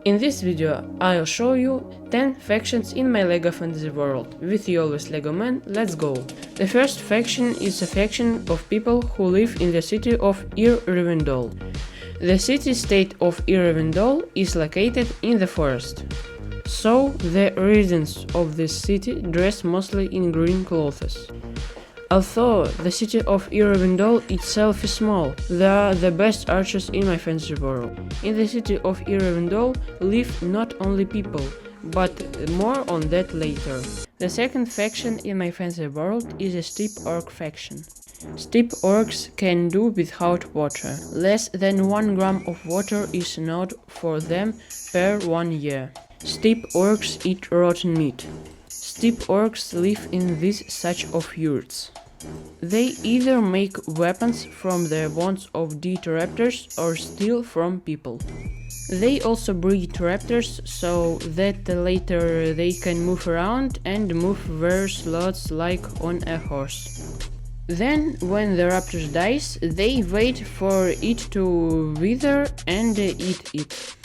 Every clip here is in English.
In this video, I'll show you 10 factions in my LEGO fantasy world. With you always LegoMAN, let's go! The first faction is a faction of people who live in the city of Rivendell. The city-state of Rivendell is located in the forest. So, the residents of this city dress mostly in green clothes. Although the city of Rivendell itself is small, they are the best archers in my fantasy world. In the city of Rivendell live not only people, but more on that later. The second faction in my fantasy world is a steppe orc faction. Steppe orcs can do without water. Less than 1 gram of water is enough for them per 1 year. Steppe orcs eat rotten meat. Steppe orcs live in these such of yurts. They either make weapons from the bones of dead raptors or steal from people. They also breed raptors so that later they can move around and move their slots like on a horse. Then, when the raptor dies, they wait for it to wither and eat it.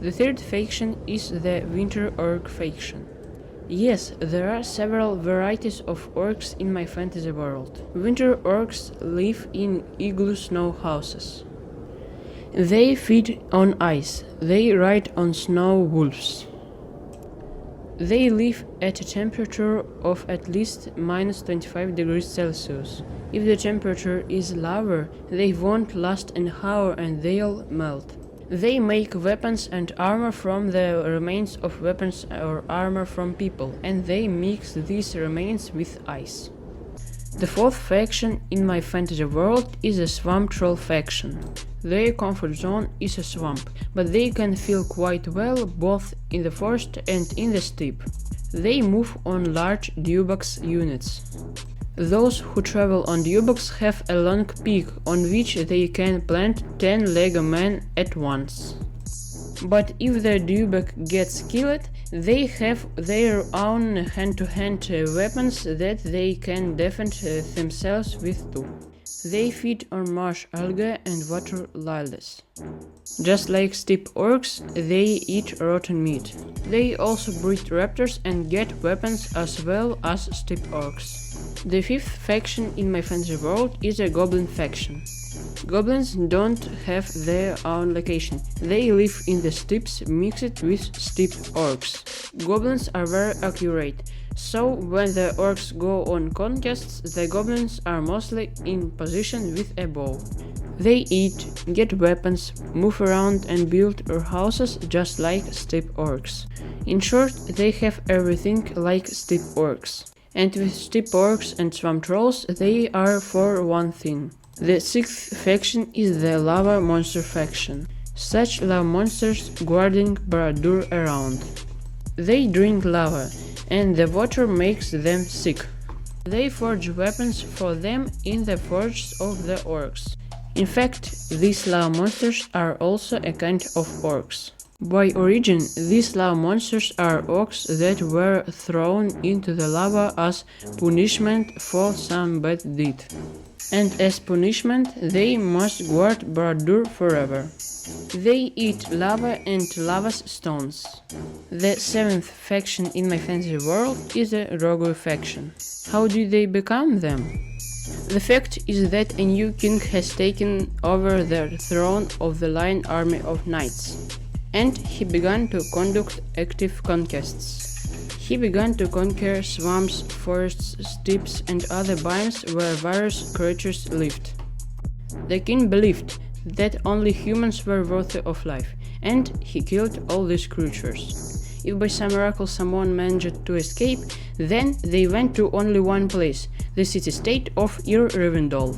The third faction is the winter orc faction. Yes, there are several varieties of orcs in my fantasy world. Winter orcs live in igloo snow houses. They feed on ice. They ride on snow wolves. They live at a temperature of at least -25 degrees Celsius. If the temperature is lower, they won't last an hour and they'll melt. They make weapons and armor from the remains of weapons or armor from people, and they mix these remains with ice. The fourth faction in my fantasy world is a swamp troll faction. Their comfort zone is a swamp, but they can feel quite well both in the forest and in the steppe. They move on large dewbox units. Those who travel on dewbox have a long peak on which they can plant 10 LegoMAN at once. But if the dewback gets killed, they have their own hand-to-hand weapons that they can defend themselves with too. They feed on marsh algae and water lilies. Just like steppe orcs, they eat rotten meat. They also breed raptors and get weapons as well as steppe orcs. The fifth faction in my fantasy world is a goblin faction. Goblins don't have their own location. They live in the steppes mixed with steppe orcs. Goblins are very accurate, so when the orcs go on conquests, the goblins are mostly in position with a bow. They eat, get weapons, move around and build houses just like steppe orcs. In short, they have everything like steppe orcs. And with steppe orcs and swamp trolls, they are for one thing. The sixth faction is the lava monster faction. Such lava monsters guarding Barad-dûr around. They drink lava, and the water makes them sick. They forge weapons for them in the forges of the orcs. In fact, these lava monsters are also a kind of orcs. By origin, these lava monsters are orcs that were thrown into the lava as punishment for some bad deed. And as punishment, they must guard Barad-dûr forever. They eat lava and lava stones. The seventh faction in my fantasy world is the rogue faction. How did they become them? The fact is that a new king has taken over the throne of the lion army of knights, and he began to conduct active conquests. He began to conquer swamps, forests, steppes and other biomes where various creatures lived. The king believed that only humans were worthy of life, and he killed all these creatures. If by some miracle someone managed to escape, then they went to only one place, the city-state of Rivendell.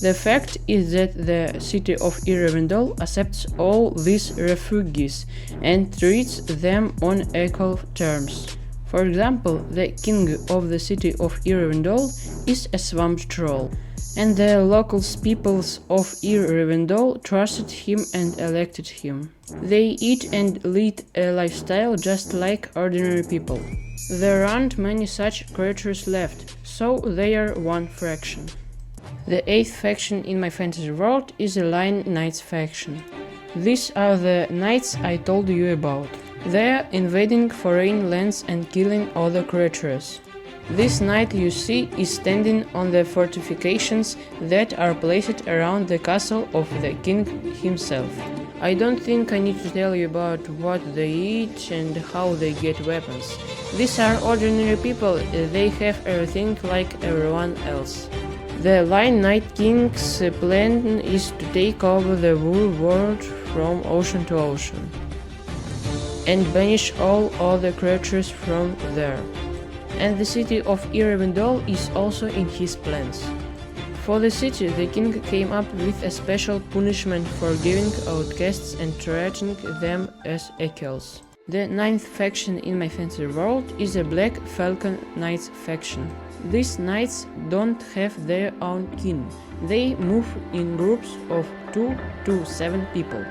The fact is that the city of Rivendell accepts all these refugees and treats them on equal terms. For example, the king of the city of Rivendell is a swamp troll, and the local peoples of Rivendell trusted him and elected him. They eat and lead a lifestyle just like ordinary people. There aren't many such creatures left, so they are one fraction. The eighth faction in my fantasy world is the Lion Knights faction. These are the knights I told you about. They are invading foreign lands and killing other creatures. This knight you see is standing on the fortifications that are placed around the castle of the king himself. I don't think I need to tell you about what they eat and how they get weapons. These are ordinary people, they have everything like everyone else. The Lion Knight King's plan is to take over the whole world from ocean to ocean and banish all other creatures from there. And the city of Irevindol is also in his plans. For the city, the king came up with a special punishment for giving outcasts and treating them as equals. The ninth faction in my fantasy world is the Black Falcon Knights faction. These knights don't have their own king. They move in groups of 2 to 7 people.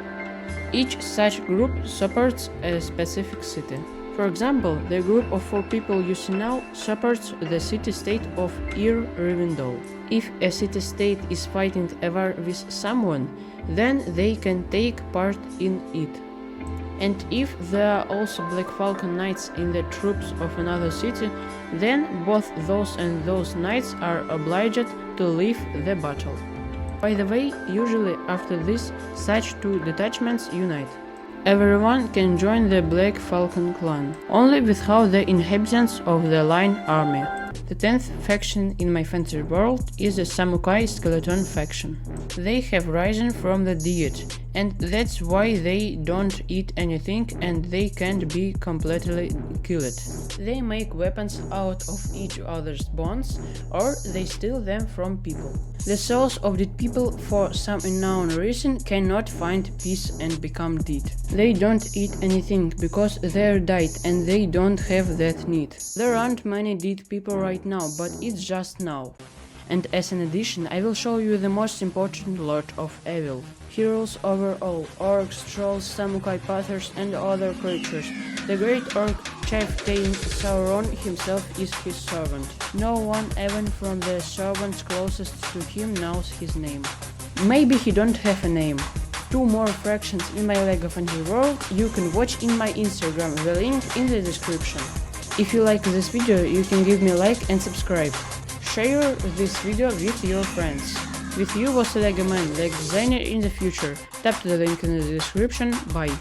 Each such group supports a specific city. For example, the group of 4 people you see now supports the city-state of Irevindol. If a city-state is fighting a war with someone, then they can take part in it. And if there are also Black Falcon Knights in the troops of another city, then both those and those knights are obliged to leave the battle. By the way, usually after this, such 2 detachments unite. Everyone can join the Black Falcon clan, only without the inhabitants of the Lion army. The 10th faction in my fantasy world is the Samurai Skeleton faction. They have risen from the dead, and that's why they don't eat anything and they can't be completely killed. They make weapons out of each other's bones, or they steal them from people. The souls of dead people, for some unknown reason, cannot find peace and become dead. They don't eat anything because they're dead and they don't have that need. There aren't many dead people right now, but it's just now. And as an addition, I will show you the most important Lord of Evil. He rules over all orcs, trolls, samurai pathers and other creatures. The great orc chieftain Sauron himself is his servant. No one even from the servants closest to him knows his name. Maybe he don't have a name. 2 more fractions in my LEGO Fantasy World you can watch in my Instagram, the link in the description. If you like this video, you can give me a like and subscribe. Share this video with your friends. With you was LegoMAN, LEGO designer in the future. Tap the link in the description. Bye.